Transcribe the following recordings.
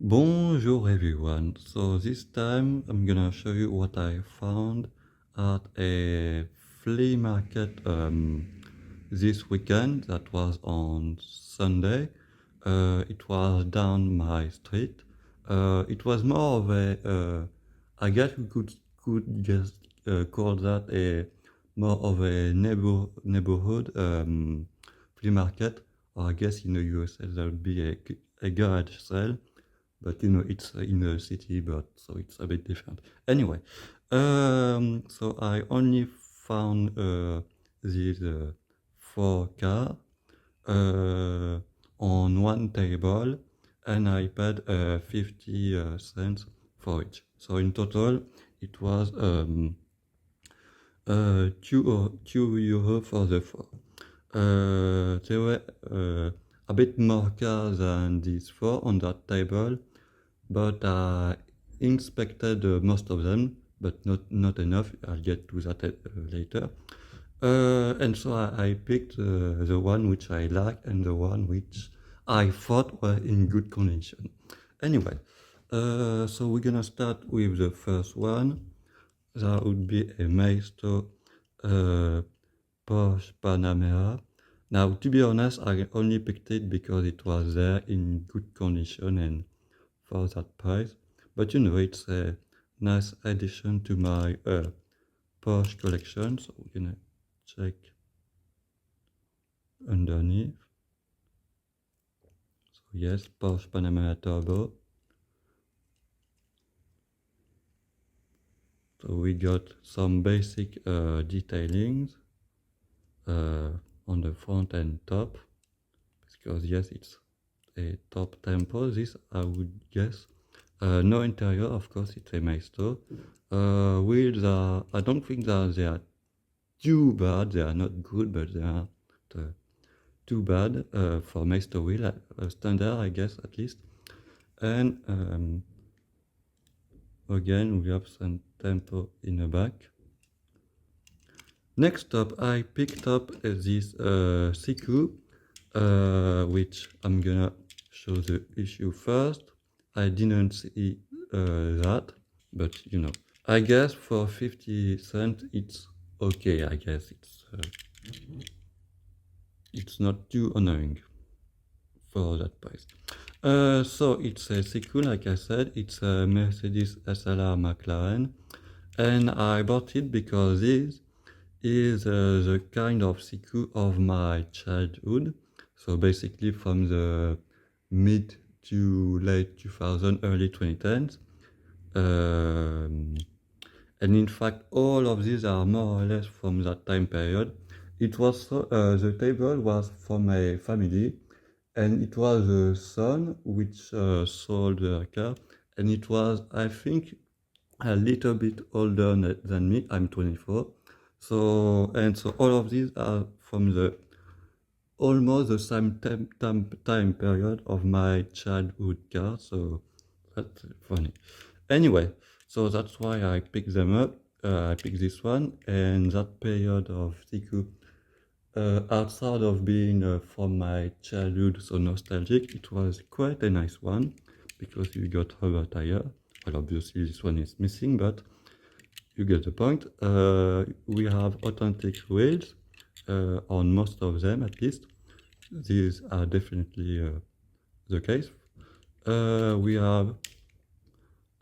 Bonjour everyone. So this time I'm gonna show you what I found at a flea market this weekend. That was on Sunday. It was down my street. It was more of a I guess we could just call that a more of a neighborhood flea market, or I guess in the USA there would be a garage sale, but it's in a city, but so it's a bit different. Anyway, so I only found these four cars uh, on one table, and I paid 50 cents for each. So in total, it was 2 euro for the four. There were a bit more cars than these four on that table, but I inspected most of them, but not enough. I'll get to that later. And so I picked the one which I like and the one which I thought were in good condition. Anyway, so we're gonna start with the first one. That would be a Maisto uh, Porsche Panamera. Now, to be honest, I only picked it because it was there in good condition and for that price. But it's a nice addition to my Porsche collection. So we're gonna check underneath. So yes, Porsche Panamera Turbo. So we got some basic detailings on the front and top, because yes, it's a top tempo. This I would guess. No interior, of course, it's a Maisto. Wheels are, I don't think that they are too bad. They are not good, but they are too bad for Maisto wheel, standard, I guess, at least. And again, we have some tempo in the back. Next up, I picked up this Siku, which I'm gonna show the issue first. I didn't see that, but I guess for 50 cents it's okay. I guess it's not too annoying for that price. So it's a Siku, like I said, it's a Mercedes SLR Mclaren, and I bought it because this is the kind of Siku of my childhood. So basically from the mid to late 2000, early 2010s. And in fact, all of these are more or less from that time period. It was the table was from a family, and it was a son which sold the car, and it was, I think, a little bit older than me. I'm 24. So all of these are from the almost the same time period of my childhood car. So that's funny. Anyway, so that's why I picked them up. I picked this one, and that period of Siku, outside of being from my childhood so nostalgic, it was quite a nice one because you got rubber tire. Well, obviously this one is missing, but you get the point. We have authentic wheels on most of them, at least. These are definitely the case. We have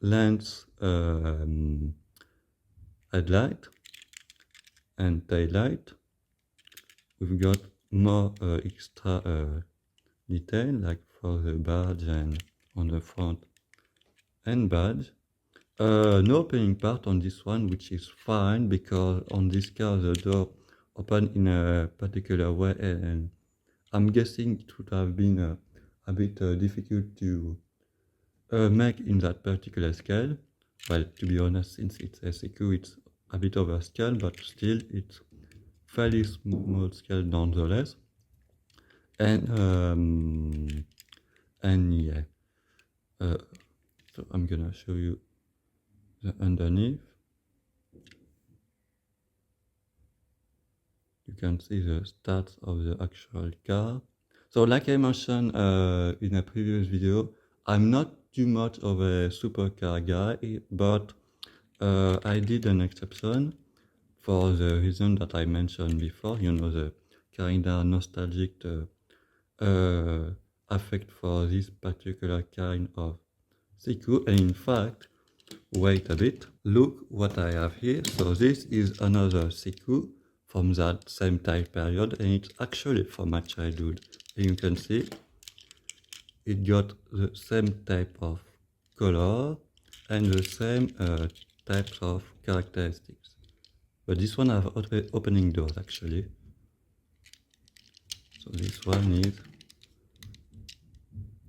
lens headlight and tail light. We've got more extra detail, like for the badge and on the front and badge. No opening part on this one, which is fine because on this car the door open in a particular way, and I'm guessing it would have been a bit difficult to make in that particular scale. Well, to be honest, since it's a Siku, it's a bit over scale, but still it's fairly small scale nonetheless. And yeah, so I'm gonna show you the underneath. You can see the stats of the actual car. So like I mentioned in a previous video, I'm not too much of a supercar guy, but I did an exception for the reason that I mentioned before, you know, the kinda nostalgic affect for this particular kind of Siku. And in fact, wait a bit, look what I have here. So this is another Siku from that same time period, and it's actually from my childhood. And you can see it got the same type of color and the same types of characteristics. But this one have opening doors actually. So this one is,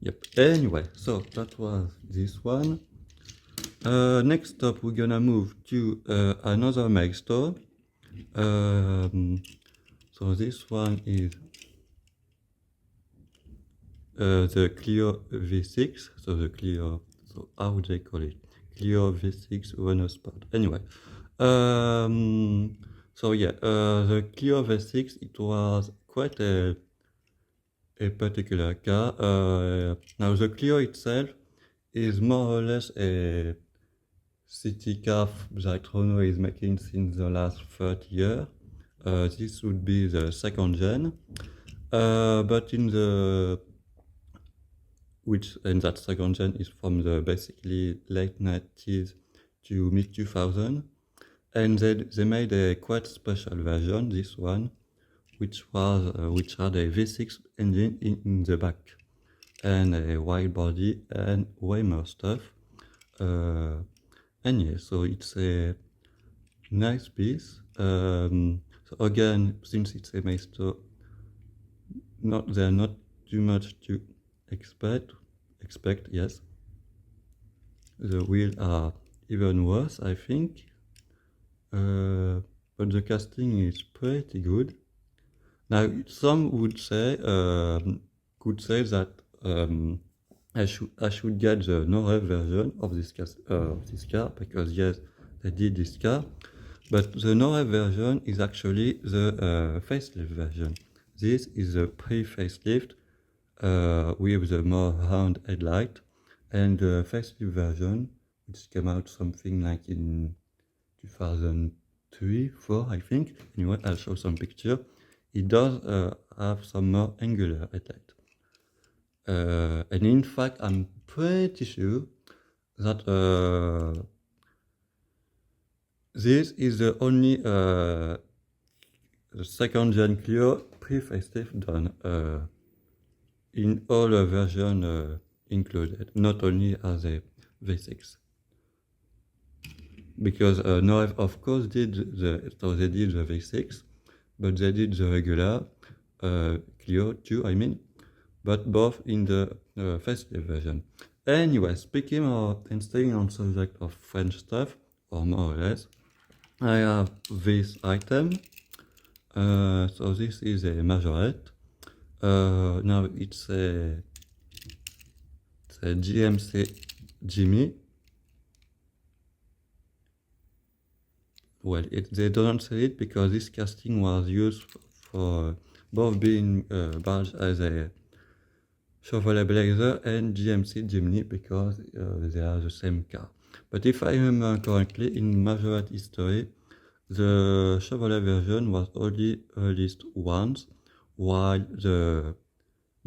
yep. Anyway, so that was this one. Next up, we're gonna move to another Maisto. So this one is the Clio V6. So the Clio, so how would they call it? Clio V6 Renault Sport. Anyway, so yeah, the Clio V6, it was quite a particular car. Now the Clio itself is more or less a city car that Renault is making since the last 30 years. This would be the second gen, but in the and that second gen is from the basically late 90s to mid 2000, and they made a quite special version, this one, which had a V6 engine in the back and a wide body and way more stuff. And yeah, so it's a nice piece. So again, since it's a Maisto, there not too much to expect. Yes, the wheels are even worse, I think. But the casting is pretty good. Now, some would say, that I should get the no-rev version of this car, because yes, they did this car, but the no-rev version is actually the facelift version. This is a pre-facelift with the more round headlight, and the facelift version, which came out something like in 2003-4, I think. Anyway, I'll show some picture. It does have some more angular headlight. And in fact, I'm pretty sure that this is the only the second gen Clio pre-facelift done in all the version included, not only as a V6. Because Norev of course did they did the V6, but they did the regular Clio too, I mean, but both in the facelift version. Anyway, speaking of and staying on subject of French stuff, or more or less, I have this item. So this is a Majorette. Now it's a GMC Jimmy. Well, they don't say it because this casting was used for both being badged as a Chevrolet Blazer and GMC Jimny, because they are the same car. But if I remember correctly, in Majorette history, the Chevrolet version was only released once, while the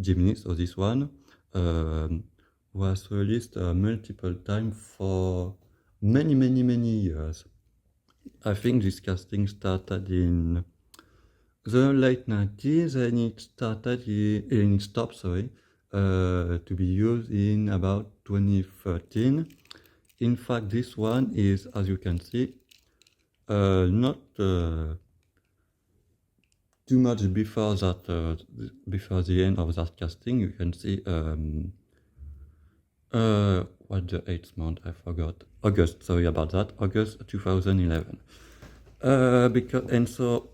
Jimny, so this one, was released multiple times for many years. I think this casting started in the late 90s, and it stopped, to be used in about 2013. In fact, this one is, as you can see, not too much before that, before the end of that casting. You can see what the 8th month, I forgot. August, sorry about that, August 2011. And so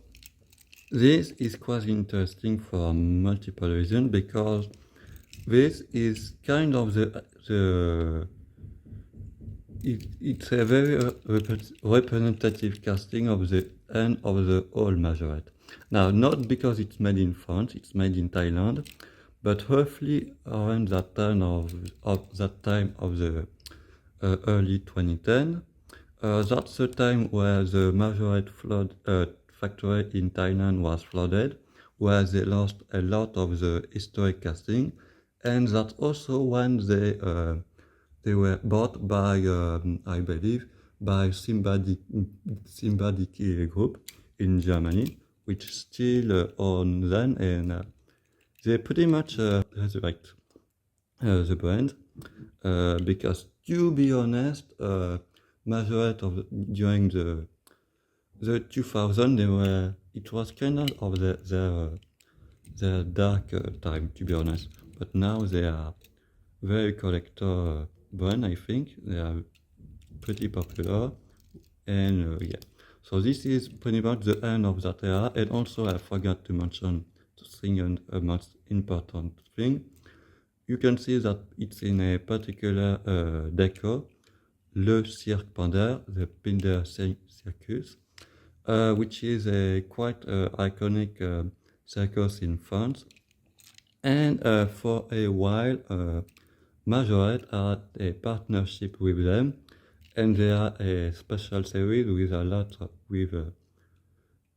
this is quite interesting for multiple reasons, because this is kind of it's a very representative casting of the end of the old Majorette. Now, not because it's made in France, it's made in Thailand, but roughly around that time of the early 2010. That's the time where the Majorette factory in Thailand was flooded, where they lost a lot of the historic casting, and that's also when they were bought by, I believe, by Symbadiki Group in Germany, which still own them, and they pretty much resurrect the brand, because to be honest, Majorette during the 2000, it was kind of their dark time, to be honest. But now they are very collector brand. I think they are pretty popular, and yeah. So this is pretty much the end of that era. And also, I forgot to mention the second most important thing. You can see that it's in a particular decor, le Cirque Pinder, the Pinder Circus, which is a quite iconic circus in France. And for a while, Majorette had a partnership with them, and they are a special series with a lot with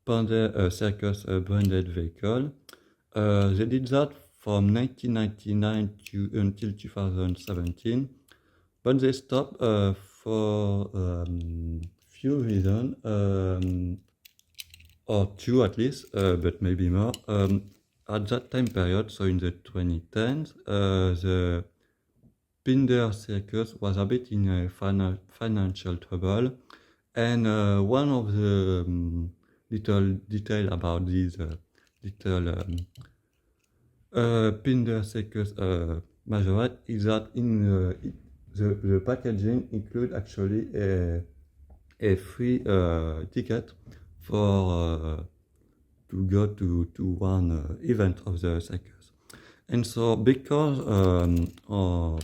Pinder Circus branded vehicle. They did that from 1999 to until 2017, but they stopped for few reasons, or two at least, but maybe more. At that time period, so in the 2010s, the Pinder Circus was a bit in a financial trouble, and one of the little detail about these little Pinder Circus Majorette is that in the packaging include actually a free ticket for to go to one event of the circus. And so because of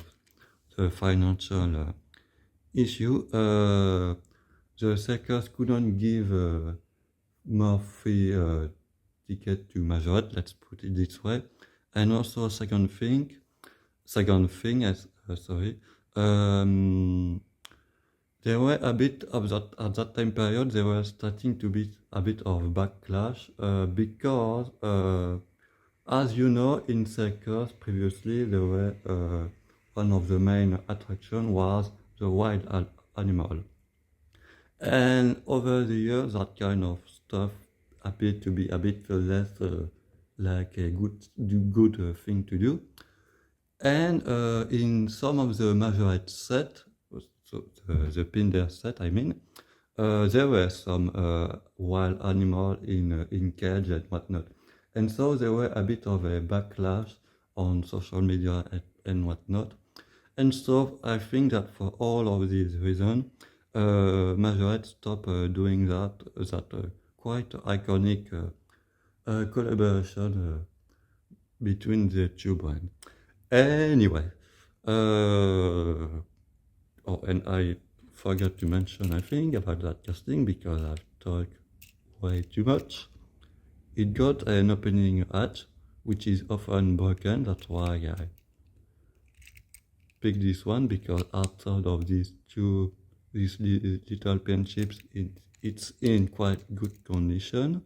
the financial issue, the circus couldn't give more free ticket to Majorette, let's put it this way. And also second thing, there were a bit of that at that time period. There were starting to be a bit of backlash because, as you know, in circus previously there were one of the main attraction was the wild animal, and over the years that kind of stuff appeared to be a bit less like a good thing to do. And in some of the Majorette set, so the Pinder set, I mean, there were some wild animal in cage and whatnot, and so there were a bit of a backlash on social media and whatnot. And so I think that for all of these reasons, Majorette stopped doing that quite iconic collaboration between the two brands. Anyway, and I forgot to mention, I think, about that casting because I've talked way too much. It got an opening hatch, which is often broken. That's why I picked this one, because outside of these little paint chips, it's in quite good condition.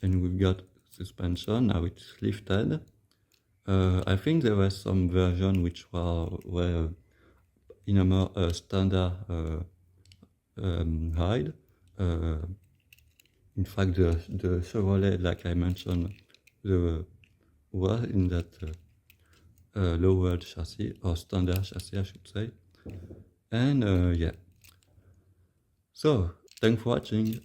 And we've got suspension, now it's lifted. I think there were some versions which were in a more standard height. In fact, the Chevrolet, like I mentioned, was in that lowered chassis, or standard chassis, I should say. And yeah. So, thanks for watching.